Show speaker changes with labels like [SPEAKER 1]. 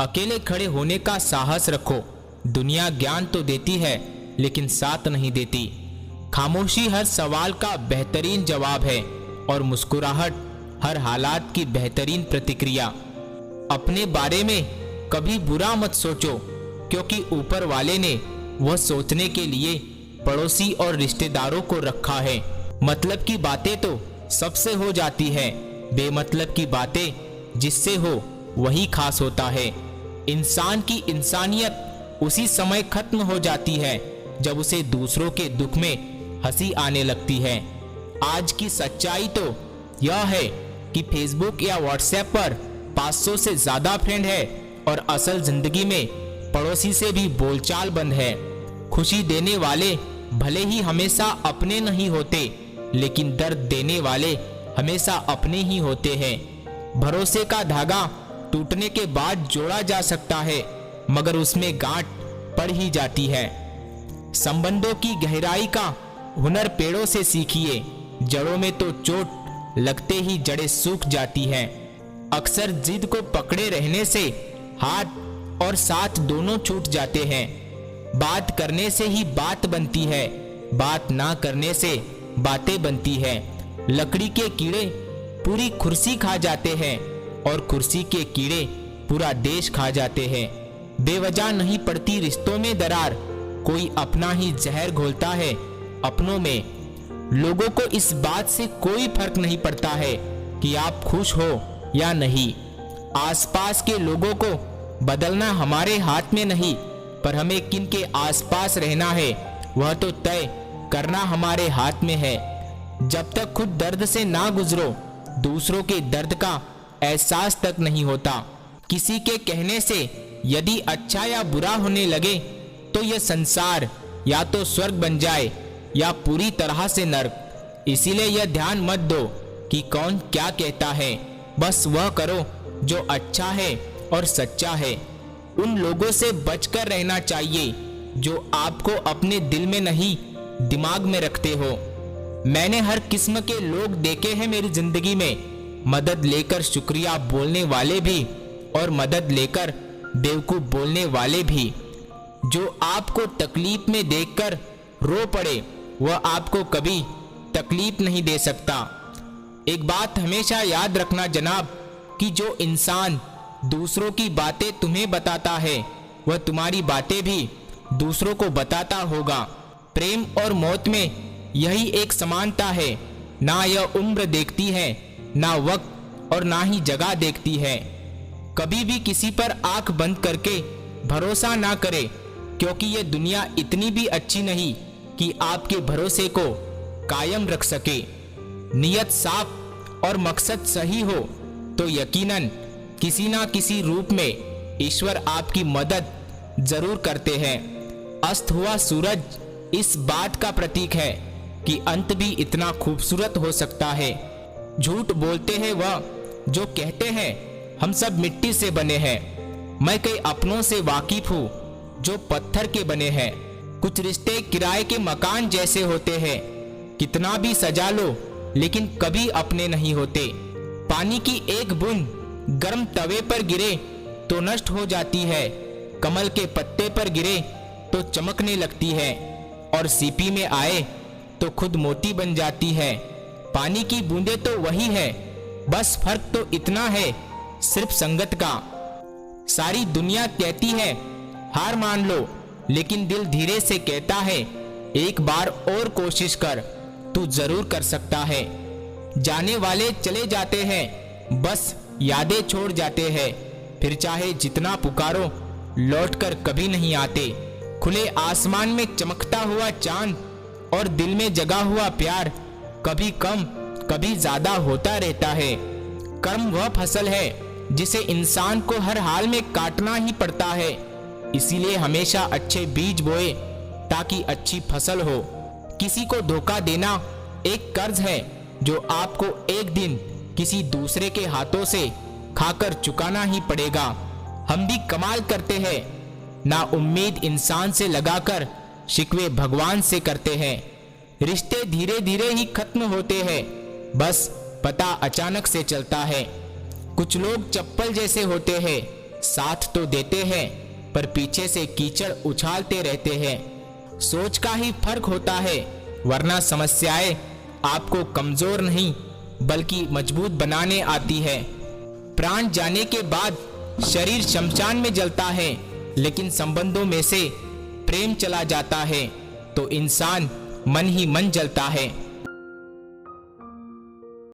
[SPEAKER 1] अकेले खड़े होने का साहस रखो। दुनिया ज्ञान तो देती है लेकिन साथ नहीं देती। खामोशी हर सवाल का बेहतरीन जवाब है और मुस्कुराहट हर हालात की बेहतरीन प्रतिक्रिया। अपने बारे में कभी बुरा मत सोचो, क्योंकि ऊपर वाले ने वह सोचने के लिए पड़ोसी और रिश्तेदारों को रखा है। मतलब की बातें तो सबसे हो जाती है, बेमतलब की बातें जिससे हो वही खास होता है। इंसान की इंसानियत उसी समय खत्म हो जाती है जब उसे दूसरों के दुख में हंसी आने लगती है। आज की सच्चाई तो यह है कि फेसबुक या व्हाट्सएप पर 500 से ज्यादा फ्रेंड है और असल जिंदगी में पड़ोसी से भी बोलचाल बंद है। खुशी देने वाले भले ही हमेशा अपने नहीं होते, लेकिन दर्द देने वाले हमेशा अपने ही होते हैं। भरोसे का धागा टूटने के बाद जोड़ा जा सकता है, मगर उसमें गांठ पड़ ही जाती है। संबंधों की गहराई का हुनर पेड़ों से सीखिए, जड़ों में तो चोट लगते ही जड़ें सूख जाती हैं। अक्सर जिद को पकड़े रहने से हाथ और साथ दोनों छूट जाते हैं। बात करने से ही बात बनती है, बात ना करने से बातें बनती है। लकड़ी के कीड़े पूरी कुर्सी खा जाते हैं और कुर्सी के कीड़े पूरा देश खा जाते हैं। बेवजह नहीं पड़ती रिश्तों में दरार, कोई अपना ही जहर घोलता है अपनों में। लोगों को इस बात से कोई फर्क नहीं पड़ता है कि आप खुश हो या नहीं। आसपास के लोगों को बदलना हमारे हाथ में नहीं, पर हमें किन के आसपास रहना है वह तो तय करना हमारे हाथ में है। जब तक खुद दर्द से ना गुजरो, दूसरों के दर्द का एहसास तक नहीं होता। किसी के कहने से यदि अच्छा या बुरा होने लगे तो यह संसार या तो स्वर्ग बन जाए या पूरी तरह से नर्क। इसीलिए यह ध्यान मत दो कि कौन क्या कहता है, बस वह करो जो अच्छा है और सच्चा है। उन लोगों से बचकर रहना चाहिए जो आपको अपने दिल में नहीं दिमाग में रखते हो। मैंने हर किस्म के लोग देखे हैं मेरी जिंदगी में, मदद लेकर शुक्रिया बोलने वाले भी और मदद लेकर बेवकूफ बोलने वाले भी। जो आपको तकलीफ में देखकर रो पड़े वह आपको कभी तकलीफ नहीं दे सकता। एक बात हमेशा याद रखना जनाब, कि जो इंसान दूसरों की बातें तुम्हें बताता है वह तुम्हारी बातें भी दूसरों को बताता होगा। प्रेम और मौत में यही एक समानता है, ना यह उम्र देखती है, ना वक्त और ना ही जगह देखती है। कभी भी किसी पर आंख बंद करके भरोसा ना करे, क्योंकि यह दुनिया इतनी भी अच्छी नहीं कि आपके भरोसे को कायम रख सके। नियत साफ और मकसद सही हो तो यकीनन किसी ना किसी रूप में ईश्वर आपकी मदद जरूर करते हैं। अस्त हुआ सूरज इस बात का प्रतीक है कि अंत भी इतना खूबसूरत हो सकता है। झूठ बोलते हैं वह जो कहते हैं हम सब मिट्टी से बने हैं। मैं कई अपनों से वाकिफ हूँ जो पत्थर के बने हैं। कुछ रिश्ते किराए के मकान जैसे होते हैं, कितना भी सजा लो लेकिन कभी अपने नहीं होते। पानी की एक बूंद गर्म तवे पर गिरे तो नष्ट हो जाती है, कमल के पत्ते पर गिरे तो चमकने लगती है और सीपी में आए तो खुद मोती बन जाती है। पानी की बूंदें तो वही है, बस फर्क तो इतना है सिर्फ संगत का। सारी दुनिया कहती है हार मान लो, लेकिन दिल धीरे से कहता है एक बार और कोशिश कर, तू जरूर कर सकता है। जाने वाले चले जाते हैं, बस यादें छोड़ जाते हैं, फिर चाहे जितना पुकारो लौटकर कभी नहीं आते। खुले आसमान में चमकता हुआ चांद और दिल में जगा हुआ प्यार कभी कम कभी ज्यादा होता रहता है। कर्म वह फसल है जिसे इंसान को हर हाल में काटना ही पड़ता है। इसीलिए हमेशा अच्छे बीज बोए ताकि अच्छी फसल हो। किसी को धोखा देना एक कर्ज है जो आपको एक दिन किसी दूसरे के हाथों से खाकर चुकाना ही पड़ेगा। हम भी कमाल करते हैं, ना उम्मीद इंसान से लगाकर शिकवे भगवान से करते हैं। रिश्ते धीरे धीरे ही खत्म होते हैं, बस पता अचानक से चलता है। कुछ लोग चप्पल जैसे होते हैं, साथ तो देते हैं पर पीछे से कीचड़ उछालते रहते हैं। सोच का ही फर्क होता है, वरना समस्याएं आपको कमजोर नहीं बल्कि मजबूत बनाने आती है। प्राण जाने के बाद शरीर शमशान में जलता है, लेकिन संबंधों में से प्रेम चला जाता है तो इंसान मन ही मन जलता है।